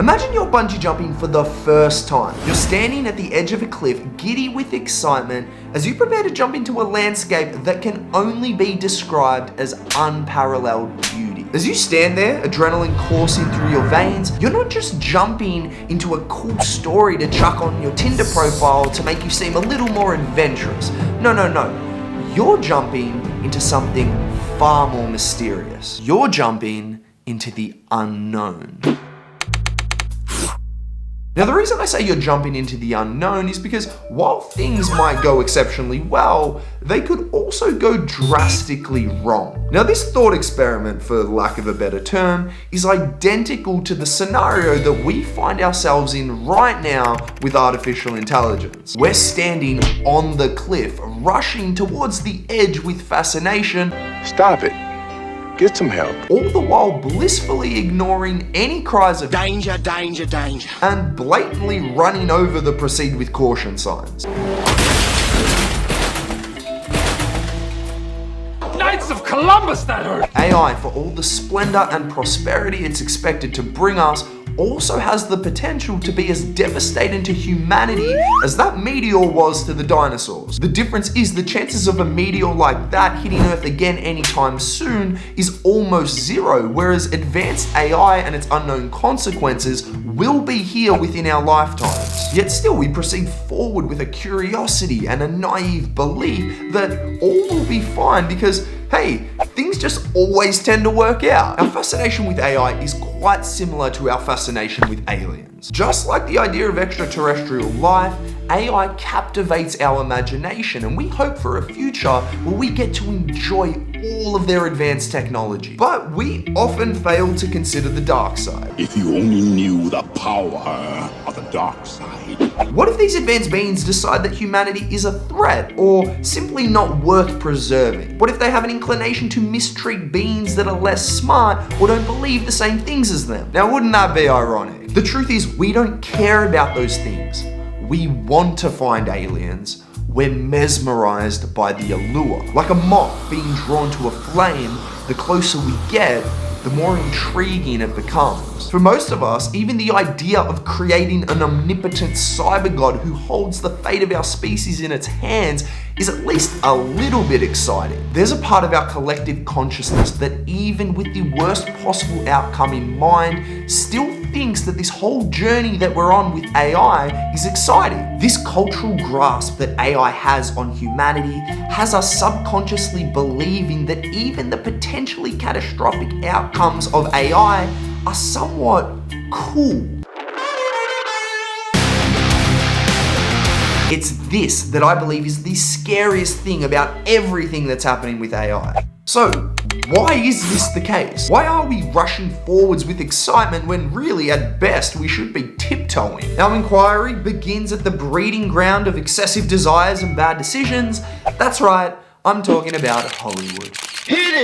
Imagine you're bungee jumping for the first time. You're standing at the edge of a cliff, giddy with excitement, as you prepare to jump into a landscape that can only be described as unparalleled beauty. As you stand there, adrenaline coursing through your veins, you're not just jumping into a cool story to chuck on your Tinder profile to make you seem a little more adventurous. No. You're jumping into something far more mysterious. You're jumping into the unknown. Now, the reason I say you're jumping into the unknown is because while things might go exceptionally well, they could also go drastically wrong. Now, this thought experiment, for lack of a better term, is identical to the scenario that we find ourselves in right now with artificial intelligence. We're standing on the cliff, rushing towards the edge with fascination. Stop it. Get some help. All the while blissfully ignoring any cries of danger, danger, danger, and blatantly running over the proceed with caution signs. Knights of Columbus, that hurt! AI, for all the splendor and prosperity it's expected to bring us, also has the potential to be as devastating to humanity as that meteor was to the dinosaurs. The difference is the chances of a meteor like that hitting Earth again anytime soon is almost zero, whereas advanced AI and its unknown consequences will be here within our lifetimes. Yet still, we proceed forward with a curiosity and a naive belief that all will be fine because, hey, things just always tend to work out. Our fascination with AI is quite similar to our fascination with aliens. Just like the idea of extraterrestrial life, AI captivates our imagination, and we hope for a future where we get to enjoy all of their advanced technology. But we often fail to consider the dark side. If you only knew the power of the dark side. What if these advanced beings decide that humanity is a threat or simply not worth preserving? What if they have an inclination to mistreat beings that are less smart or don't believe the same things as them? Now, wouldn't that be ironic? The truth is, we don't care about those things. We want to find aliens. We're mesmerized by the allure. Like a moth being drawn to a flame, the closer we get, the more intriguing it becomes. For most of us, even the idea of creating an omnipotent cyber god who holds the fate of our species in its hands is at least a little bit exciting. There's a part of our collective consciousness that, even with the worst possible outcome in mind, still thinks that this whole journey that we're on with AI is exciting. This cultural grasp that AI has on humanity has us subconsciously believing that even the potentially catastrophic outcomes of AI are somewhat cool. It's this that I believe is the scariest thing about everything that's happening with AI. So, why is this the case? Why are we rushing forwards with excitement when really, at best, we should be tiptoeing? Our inquiry begins at the breeding ground of excessive desires and bad decisions. That's right, I'm talking about Hollywood.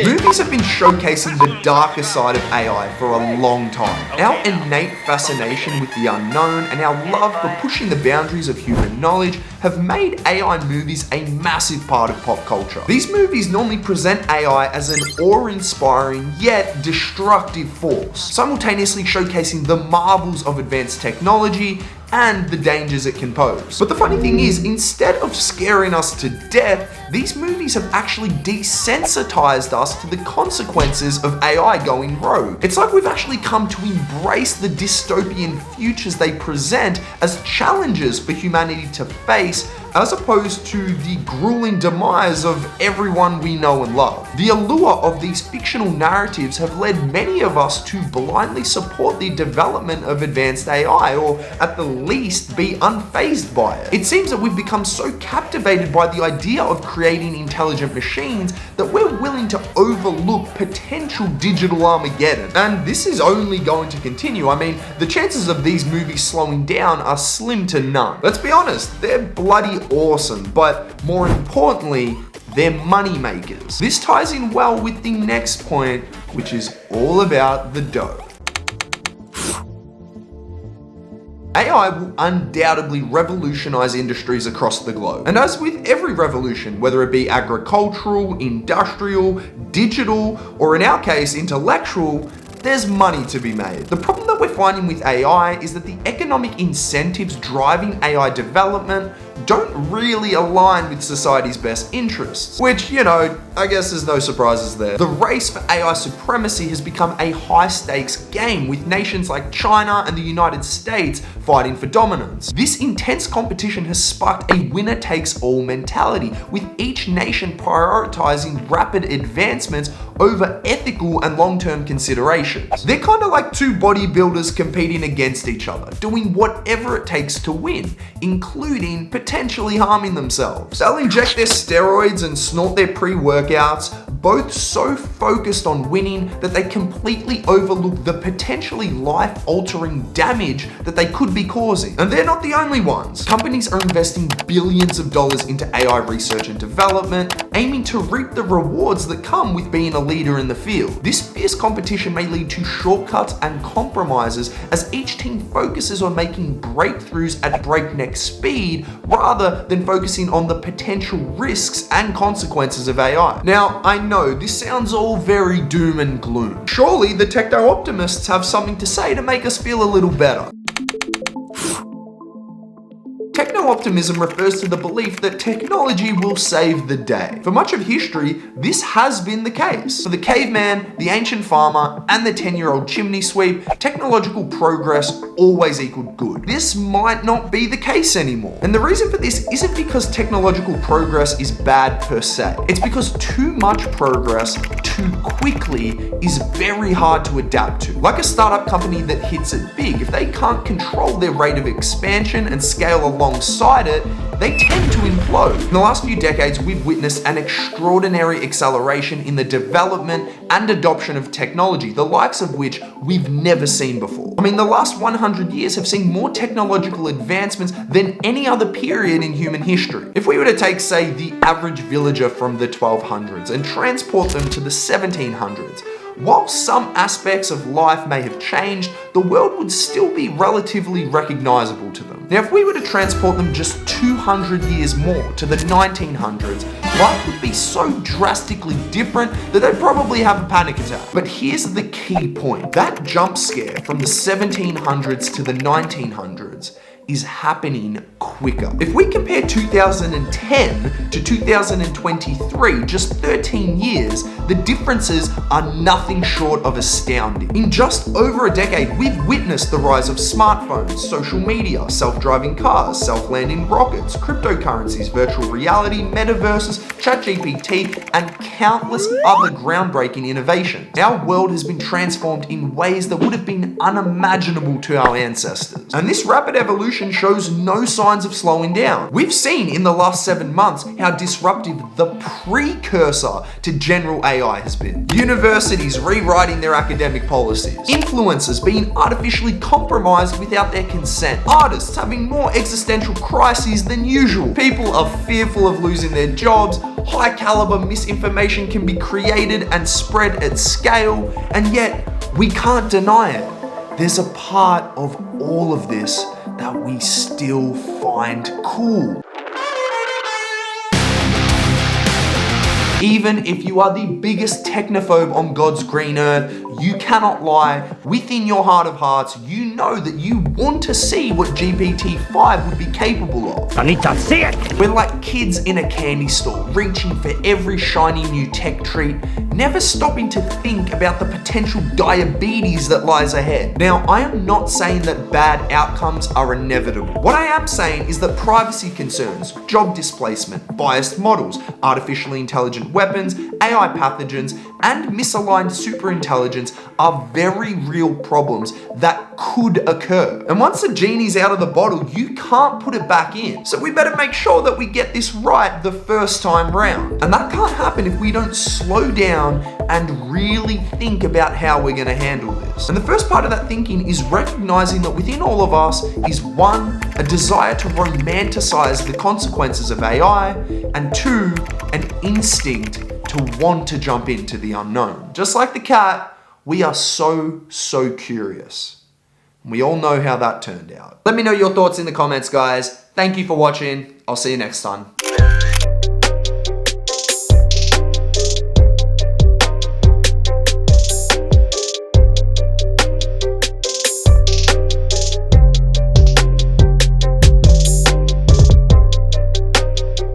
Movies have been showcasing the darker side of AI for a long time. Our innate fascination with the unknown and our love for pushing the boundaries of human knowledge have made AI movies a massive part of pop culture. These movies normally present AI as an awe-inspiring yet destructive force, simultaneously showcasing the marvels of advanced technology and the dangers it can pose. But the funny thing is, instead of scaring us to death, these movies have actually desensitized us to the consequences of AI going rogue. It's like we've actually come to embrace the dystopian futures they present as challenges for humanity to face, as opposed to the grueling demise of everyone we know and love. The allure of these fictional narratives have led many of us to blindly support the development of advanced AI, or at the least be unfazed by it. It seems that we've become so captivated by the idea of creating intelligent machines that we're willing to overlook potential digital Armageddon. And this is only going to continue. I mean, the chances of these movies slowing down are slim to none. Let's be honest, they're bloody awesome, but more importantly, they're money makers. This ties in well with the next point, which is all about the dough. AI will undoubtedly revolutionize industries across the globe. And as with every revolution, whether it be agricultural, industrial, digital, or in our case, intellectual, there's money to be made. The problem that we're finding with AI is that the economic incentives driving AI development don't really align with society's best interests. Which, I guess there's no surprises there. The race for AI supremacy has become a high-stakes game, with nations like China and the United States fighting for dominance. This intense competition has sparked a winner-takes-all mentality, with each nation prioritizing rapid advancements over ethical and long-term considerations. They're kind of like two bodybuilders competing against each other, doing whatever it takes to win, including potentially harming themselves. They'll inject their steroids and snort their pre-workouts, both so focused on winning that they completely overlook the potentially life-altering damage that they could be causing. And they're not the only ones. Companies are investing billions of dollars into AI research and development, aiming to reap the rewards that come with being a leader in the field. This fierce competition may lead to shortcuts and compromises as each team focuses on making breakthroughs at breakneck speed rather than focusing on the potential risks and consequences of AI. Now, I know this sounds all very doom and gloom. Surely the techno-optimists have something to say to make us feel a little better. Techno-optimism refers to the belief that technology will save the day. For much of history, this has been the case. For the caveman, the ancient farmer, and the 10-year-old chimney sweep, technological progress always equaled good. This might not be the case anymore. And the reason for this isn't because technological progress is bad per se. It's because too much progress too quickly is very hard to adapt to. Like a startup company that hits it big, if they can't control their rate of expansion and scale alongside it, they tend to implode. In the last few decades, we've witnessed an extraordinary acceleration in the development and adoption of technology, the likes of which we've never seen before. I mean, the last 100 years have seen more technological advancements than any other period in human history. If we were to take, say, the average villager from the 1200s and transport them to the 1700s, while some aspects of life may have changed, the world would still be relatively recognizable to them. Now, if we were to transport them just 200 years more to the 1900s, life would be so drastically different that they'd probably have a panic attack. But here's the key point. That jump scare from the 1700s to the 1900s is happening quicker. If we compare 2010 to 2023, just 13 years, the differences are nothing short of astounding. In just over a decade, we've witnessed the rise of smartphones, social media, self-driving cars, self-landing rockets, cryptocurrencies, virtual reality, metaverses, ChatGPT, and countless other groundbreaking innovations. Our world has been transformed in ways that would have been unimaginable to our ancestors. And this rapid evolution shows no signs of slowing down. We've seen in the last 7 months how disruptive the precursor to general AI has been. Universities rewriting their academic policies, influencers being artificially compromised without their consent, artists having more existential crises than usual, people are fearful of losing their jobs, high caliber misinformation can be created and spread at scale, and yet we can't deny it. There's a part of all of this that we still find cool. Even if you are the biggest technophobe on God's green earth, you cannot lie. Within your heart of hearts, you know that you want to see what GPT-5 would be capable of. I need to see it! We're like kids in a candy store, reaching for every shiny new tech treat, never stopping to think about the potential diabetes that lies ahead. Now, I am not saying that bad outcomes are inevitable. What I am saying is that privacy concerns, job displacement, biased models, artificially intelligent weapons, AI pathogens, and misaligned superintelligence are very real problems that could occur. And once the genie's out of the bottle, you can't put it back in. So we better make sure that we get this right the first time round. And that can't happen if we don't slow down and really think about how we're going to handle this. And the first part of that thinking is recognizing that within all of us is 1, a desire to romanticize the consequences of AI, and 2, an instinct to want to jump into the unknown. Just like the cat, we are so curious. We all know how that turned out. Let me know your thoughts in the comments, guys. Thank you for watching. I'll see you next time.